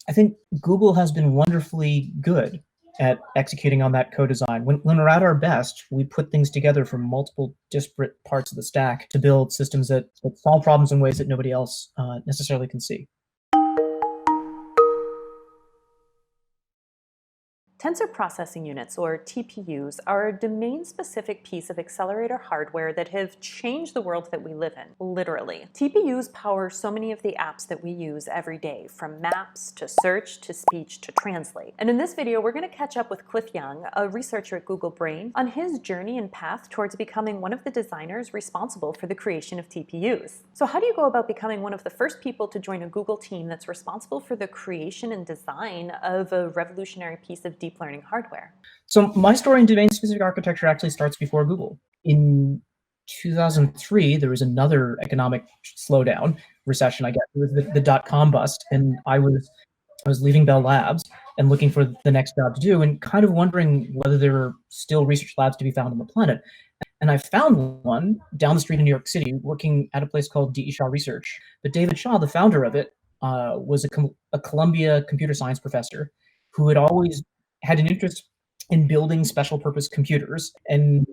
I think Google has been wonderfully good at executing on that co-design. When we're at our best, we put things together from multiple disparate parts of the stack to build systems that solve problems in ways that nobody else necessarily can see. Tensor Processing Units, or TPUs, are a domain-specific piece of accelerator hardware that have changed the world that we live in, literally. TPUs power so many of the apps that we use every day, from maps to search to speech to translate. And in this video, we're going to catch up with Cliff Young, a researcher at Google Brain, on his journey and path towards becoming one of the designers responsible for the creation of TPUs. So how do you go about becoming one of the first people to join a Google team that's responsible for the creation and design of a revolutionary piece of deep learning hardware? So my story in domain-specific architecture actually starts before Google. In 2003, there was another economic slowdown, recession, I guess. It was the dot-com bust, and I was leaving Bell Labs and looking for the next job to do and kind of wondering whether there were still research labs to be found on the planet. And I found one down the street in New York City working at a place called D.E. Shaw Research. But David Shaw, the founder of it, was a Columbia computer science professor who had always had an interest in building special purpose computers and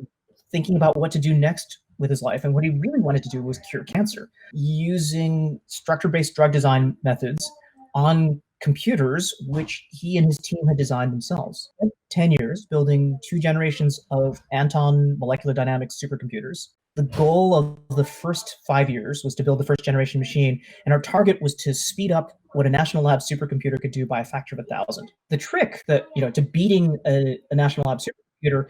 thinking about what to do next with his life. And what he really wanted to do was cure cancer using structure-based drug design methods on computers, which he and his team had designed themselves. 10 years building 2 generations of Anton molecular dynamics supercomputers. The goal of the first 5 years was to build the first generation machine, and our target was to speed up what a National Lab supercomputer could do by a factor of 1,000. The trick that, to beating a National Lab supercomputer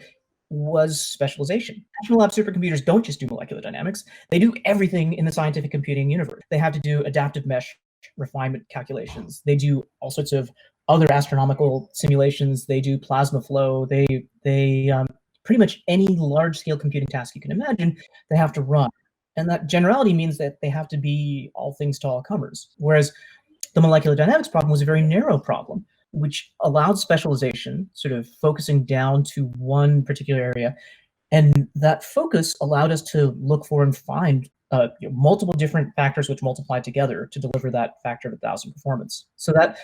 was specialization. National Lab supercomputers don't just do molecular dynamics, they do everything in the scientific computing universe. They have to do adaptive mesh refinement calculations. They do all sorts of other astronomical simulations. They do plasma flow. They pretty much any large-scale computing task you can imagine, they have to run. And that generality means that they have to be all things to all comers. Whereas the molecular dynamics problem was a very narrow problem, which allowed specialization, sort of focusing down to one particular area. And that focus allowed us to look for and find multiple different factors which multiply together to deliver that factor of 1,000 performance. So that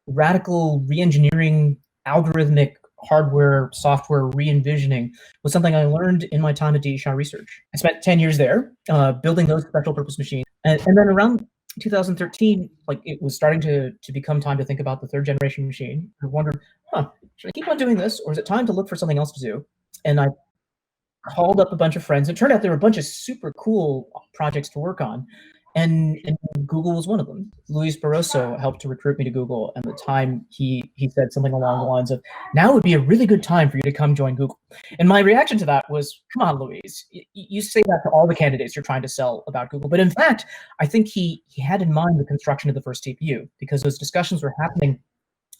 radical re-engineering, algorithmic hardware, software re-envisioning was something I learned in my time at D.E. Shaw Research. I spent 10 years there building those special purpose machines. And then around 2013, it was starting to become time to think about the 3rd generation machine. I wondered, should I keep on doing this, or is it time to look for something else to do? And I called up a bunch of friends. It turned out there were a bunch of super cool projects to work on, and Google was one of them. Luis Barroso helped to recruit me to Google, and at the time he said something along the lines of, "Now would be a really good time for you to come join Google." And my reaction to that was, "Come on, Luis, you say that to all the candidates you're trying to sell about Google." But in fact, I think he had in mind the construction of the first TPU, because those discussions were happening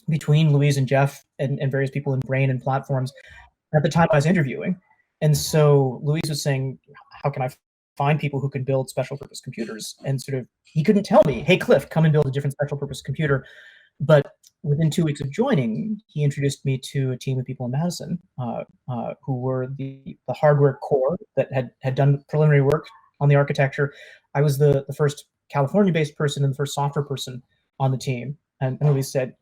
between Luis and Jeff and various people in Brain and platforms at the time I was interviewing. And so Luis was saying, how can I find people who can build special purpose computers? And sort of, he couldn't tell me, hey, Cliff, come and build a different special purpose computer. But within 2 weeks of joining, he introduced me to a team of people in Madison who were the hardware core that had done preliminary work on the architecture. I was the first California-based person and the first software person on the team. And Luis said,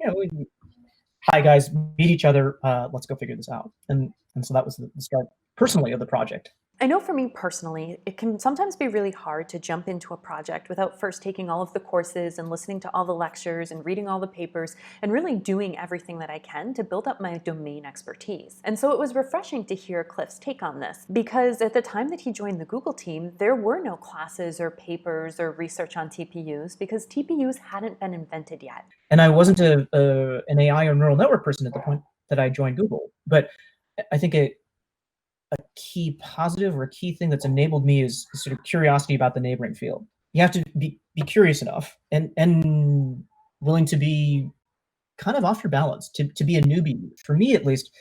hi guys, meet each other, let's go figure this out. And so that was the start personally of the project. I know for me personally, it can sometimes be really hard to jump into a project without first taking all of the courses and listening to all the lectures and reading all the papers and really doing everything that I can to build up my domain expertise. And so it was refreshing to hear Cliff's take on this, because at the time that he joined the Google team, there were no classes or papers or research on TPUs because TPUs hadn't been invented yet. And I wasn't an AI or neural network person at the point that I joined Google, but I think a key positive or a key thing that's enabled me is sort of curiosity about the neighboring field. You have to be curious enough and willing to be kind of off your balance, to be a newbie. For me, at least,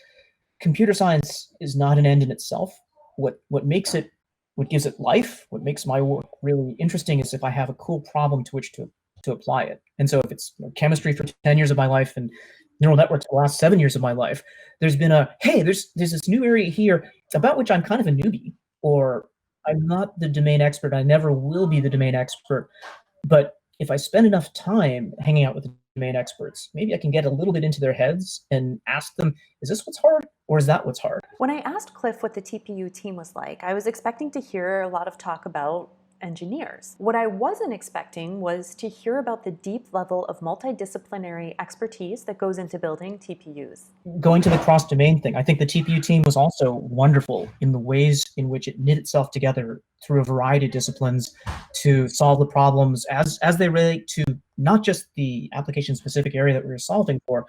computer science is not an end in itself. What makes it, what gives it life, what makes my work really interesting is if I have a cool problem to which to apply it. And so if it's chemistry for 10 years of my life and neural networks the last 7 years of my life, there's been hey, there's this new area here about which I'm kind of a newbie, or I'm not the domain expert. I never will be the domain expert. But if I spend enough time hanging out with the domain experts. Maybe I can get a little bit into their heads and ask them, is this what's hard or is that what's hard? When I asked Cliff what the TPU team was like, I was expecting to hear a lot of talk about engineers. What I wasn't expecting was to hear about the deep level of multidisciplinary expertise that goes into building TPUs. Going to the cross-domain thing, I think the TPU team was also wonderful in the ways in which it knit itself together through a variety of disciplines to solve the problems as they relate to not just the application-specific area that we were solving for,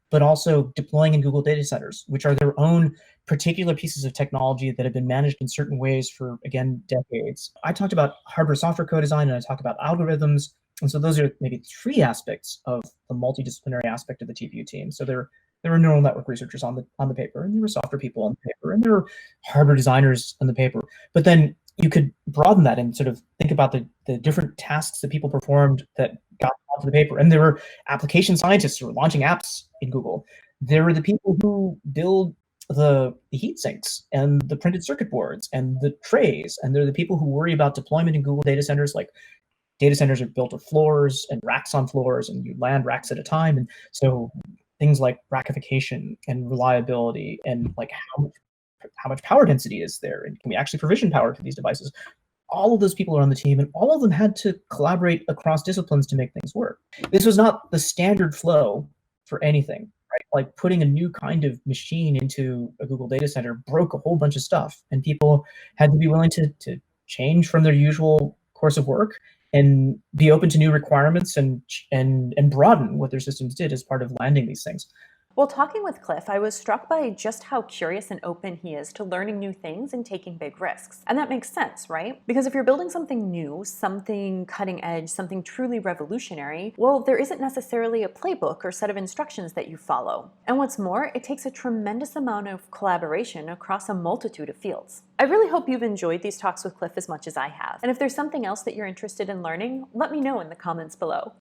but also deploying in Google data centers, which are their own particular pieces of technology that have been managed in certain ways for, again, decades. I talked about hardware-software co-design, and I talked about algorithms. And so those are maybe three aspects of the multidisciplinary aspect of the TPU team. So there were neural network researchers on the paper, and there were software people on the paper, and there were hardware designers on the paper. But then you could broaden that and sort of think about the different tasks that people performed that got onto the paper. And there were application scientists who were launching apps in Google. There were the people who build the heat sinks and the printed circuit boards and the trays. And there are the people who worry about deployment in Google data centers. Like, data centers are built with floors and racks on floors, and you land racks at a time. And so things like rackification and reliability and like how much power density is there, and can we actually provision power to these devices? All of those people are on the team, and all of them had to collaborate across disciplines to make things work. This was not the standard flow for anything, right? Like, putting a new kind of machine into a Google data center broke a whole bunch of stuff, and people had to be willing to change from their usual course of work and be open to new requirements and broaden what their systems did as part of landing these things. While talking with Cliff, I was struck by just how curious and open he is to learning new things and taking big risks. And that makes sense, right? Because if you're building something new, something cutting edge, something truly revolutionary, well, there isn't necessarily a playbook or set of instructions that you follow. And what's more, it takes a tremendous amount of collaboration across a multitude of fields. I really hope you've enjoyed these talks with Cliff as much as I have. And if there's something else that you're interested in learning, let me know in the comments below.